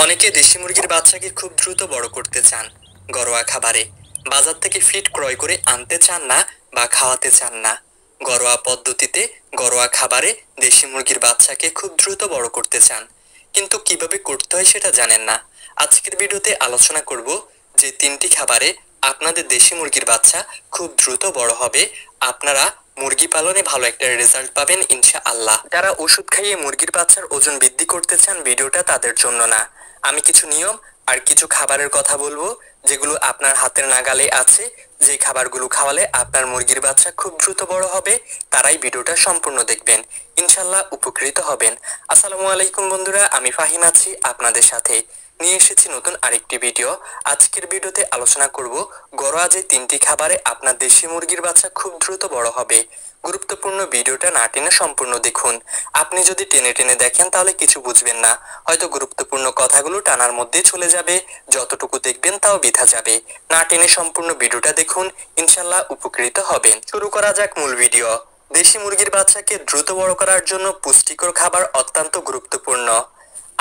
অনেকে দেশি মুরগির বাচ্চাকে খুব দ্রুত বড় করতে চান ঘরোয়া খাবারে। বাজার থেকে ফিড ক্রয় করে আনতে চান না বা খাওয়াতে চান না। ঘরোয়া পদ্ধতিতে ঘরোয়া খাবারে দেশি মুরগির বাচ্চাকে খুব দ্রুত বড় করতে চান, কিন্তু কিভাবে করতে হয় সেটা জানেন না। আজকের ভিডিওতে আলোচনা করব যে 3টি খাবারে আপনাদের দেশি মুরগির বাচ্চা খুব দ্রুত বড় হবে। আপনারা মুরগি পালনে ভালো একটা রেজাল্ট পাবেন ইনশাআল্লাহ। যারা ওষুধ খাইয়ে মুরগির বাচ্চার ওজন বৃদ্ধি করতে চান, ভিডিওটা তাদের জন্য না। আমি কিছু নিয়ম আর কিছু খাবারের কথা বলবো যেগুলো আপনার হাতের নাগালে আছে। যে খাবারগুলো খাওয়ালে আপনার মুরগির বাচ্চা খুব দ্রুত বড় হবে, তারাই ভিডিওটা সম্পূর্ণ দেখবেন, ইনশাআল্লাহ উপকৃত হবেন। আসসালামু আলাইকুম বন্ধুরা, আমি ফাহিম আছি আপনাদের সাথে। নিয়ে এসেছি নতুন আরেকটি ভিডিও। আজকের ভিডিওতে আলোচনা করব ঘরোয়া যে 3টি খাবারে আপনার দেশি মুরগির বাচ্চা খুব দ্রুত বড় হবে। গুরুত্বপূর্ণ ভিডিওটা না টেনে সম্পূর্ণ দেখুন। আপনি যদি টেনে টেনে দেখেন তাহলে কিছু বুঝবেন না, হয়তো গুরুত্বপূর্ণ কথাগুলো টানার মধ্যে চলে যাবে, যতটুকু দেখবেন তাও বৃথা যাবে। না টেনে সম্পূর্ণ ভিডিওটা দেখুন, ইনশাআল্লাহ উপকৃত হবেন। শুরু করা যাক মূল ভিডিও। দেশি মুরগির বাচ্চাকে দ্রুত বড় করার জন্য পুষ্টিকর খাবার অত্যন্ত গুরুত্বপূর্ণ।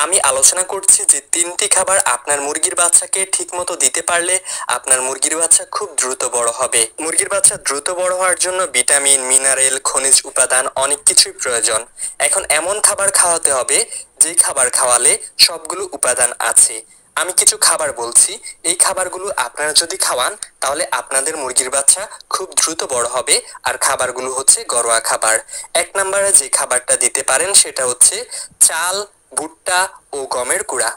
আমি আলোচনা করছি যে 3টি খাবার আপনার মুরগির বাচ্চাকে ঠিকমতো দিতে পারলে আপনার মুরগির বাচ্চা খুব দ্রুত বড় হবে। মুরগির বাচ্চা দ্রুত বড় হওয়ার জন্য ভিটামিন, মিনারেল, খনিজ উপাদান অনেক কিছুই প্রয়োজন। এখন এমন খাবার খাওয়াতে হবে যে খাবার খাওয়ালে সবগুলো উপাদান আছে। আমি কিছু খাবার বলছি, এই খাবারগুলো আপনারা যদি খাওয়ান তাহলে আপনাদের মুরগির বাচ্চা খুব দ্রুত বড় হবে। আর খাবারগুলো হচ্ছে ঘরোয়া খাবার। 1 নম্বরে যে খাবারটা দিতে পারেন সেটা হচ্ছে চাল, ভুট্টা ও গমের কুড়া।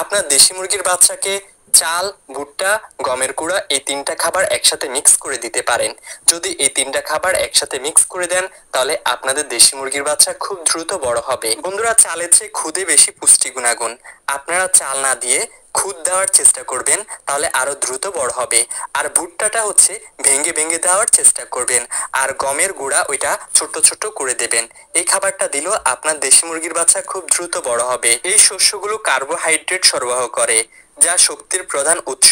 আপনার দেশি মুরগির বাচ্চাকে চাল, ভুট্টা, গমের কুড়া এই 3টা খাবার একসাথে মিক্স করে দিতে পারেন। যদি এই 3টা খাবার একসাথে মিক্স করে দেন তাহলে আপনাদের দেশি মুরগির বাচ্চা খুব দ্রুত বড় হবে। বন্ধুরা, চালের চেয়ে খুদে বেশি পুষ্টি গুণাগুণ। আপনারা চাল না দিয়ে খুদ দেওয়ার চেষ্টা করবেন, তাহলে আরো দ্রুত বড় হবে। আর ভুট্টাটা হচ্ছে ভেঙে ভেঙে দেওয়ার চেষ্টা করবেন। আর গমের গুঁড়া ওইটা ছোট ছোট করে দেবেন। এই খাবারটা দিলেও আপনার দেশি মুরগির বাচ্চা খুব দ্রুত বড় হবে। এই শস্যগুলো কার্বোহাইড্রেট সরবরাহ করে, যা শক্তির প্রধান উৎস।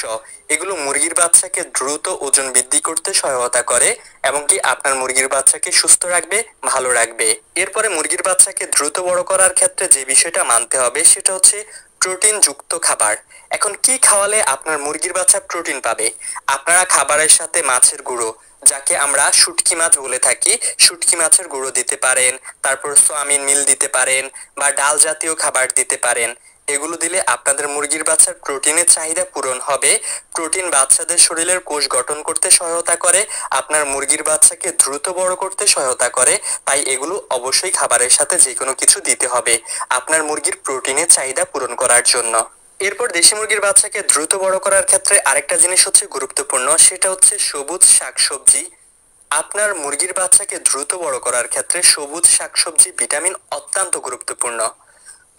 এগুলো মুরগির বাচ্চাকে দ্রুত ওজন বৃদ্ধি করতে সহায়তা করে, এমনকি আপনার মুরগির বাচ্চাকে সুস্থ রাখবে, ভালো রাখবে। এরপরে মুরগির বাচ্চাকে দ্রুত বড় করার ক্ষেত্রে যে বিষয়টা মানতে হবে সেটা হচ্ছে প্রোটিন যুক্ত খাবার। এখন কি খাওয়ালে আপনার মুরগির বাচ্চা প্রোটিন পাবে? আপনারা খাবারের সাথে মাছের গুঁড়ো, যাকে আমরা শুটকি মাছ বলে থাকি, শুটকি মাছের গুঁড়ো দিতে পারেন। তারপর সোয়াবিন মিল দিতে পারেন বা ডাল জাতীয় খাবার দিতে পারেন। এগুলো দিলে আপনাদের মুরগির বাচ্চার প্রোটিনের চাহিদা পূরণ হবে। প্রোটিন বাচ্চাদের শরীরের কোষ গঠন করতে সহায়তা করে, আপনার মুরগির বাচ্চাকে দ্রুত বড় করতে সহায়তা করে। তাই এগুলো অবশ্যই খাবারের সাথে যে কোনো কিছু দিতে হবে আপনার মুরগির প্রোটিনের চাহিদা পূরণ করার জন্য। এরপর দেশি মুরগির বাচ্চাকে দ্রুত বড় করার ক্ষেত্রে আরেকটা জিনিস হচ্ছে গুরুত্বপূর্ণ, সেটা হচ্ছে সবুজ শাকসবজি। আপনার মুরগির বাচ্চাকে দ্রুত বড় করার ক্ষেত্রে সবুজ শাকসবজি, ভিটামিন অত্যন্ত গুরুত্বপূর্ণ।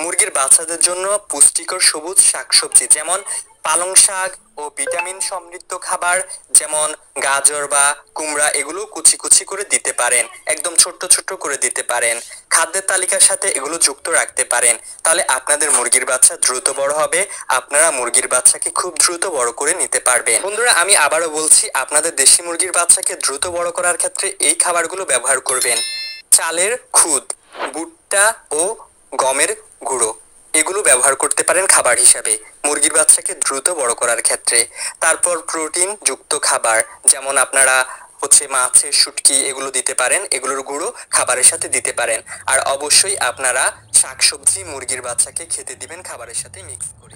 মুরগির বাচ্চাদের জন্য পুষ্টিকর সবুজ শাকসবজি যেমন পালং শাক ও ভিটামিন সমৃদ্ধ খাবার যেমন গাজর বা কুমড়া, এগুলো কুচি কুচি করে দিতে পারেন, একদম ছোট্ট ছোট্ট করে দিতে পারেন। খাদ্যের তালিকার সাথে এগুলো যুক্ত রাখতে পারেন, তাহলে আপনাদের মুরগির বাচ্চা দ্রুত বড় হবে। আপনারা মুরগির বাচ্চাকে খুব দ্রুত বড় করে নিতে পারবেন। বন্ধুরা, আমি আবারও বলছি, আপনাদের দেশি মুরগির বাচ্চাকে দ্রুত বড় করার ক্ষেত্রে এই খাবারগুলো ব্যবহার করবেন। চালের খুদ, ভুট্টা ও গমের গুঁড়ো, এগুলো ব্যবহার করতে পারেন খাবার হিসাবে মুরগির বাচ্চাকে দ্রুত বড় করার ক্ষেত্রে। তারপর প্রোটিন যুক্ত খাবার যেমন আপনারা হচ্ছে মাছের শুটকি, এগুলো দিতে পারেন, এগুলোর গুঁড়ো খাবারের সাথে দিতে পারেন। আর অবশ্যই আপনারা শাকসবজি মুরগির বাচ্চাকে খেতে দিবেন খাবারের সাথে মিক্স করে।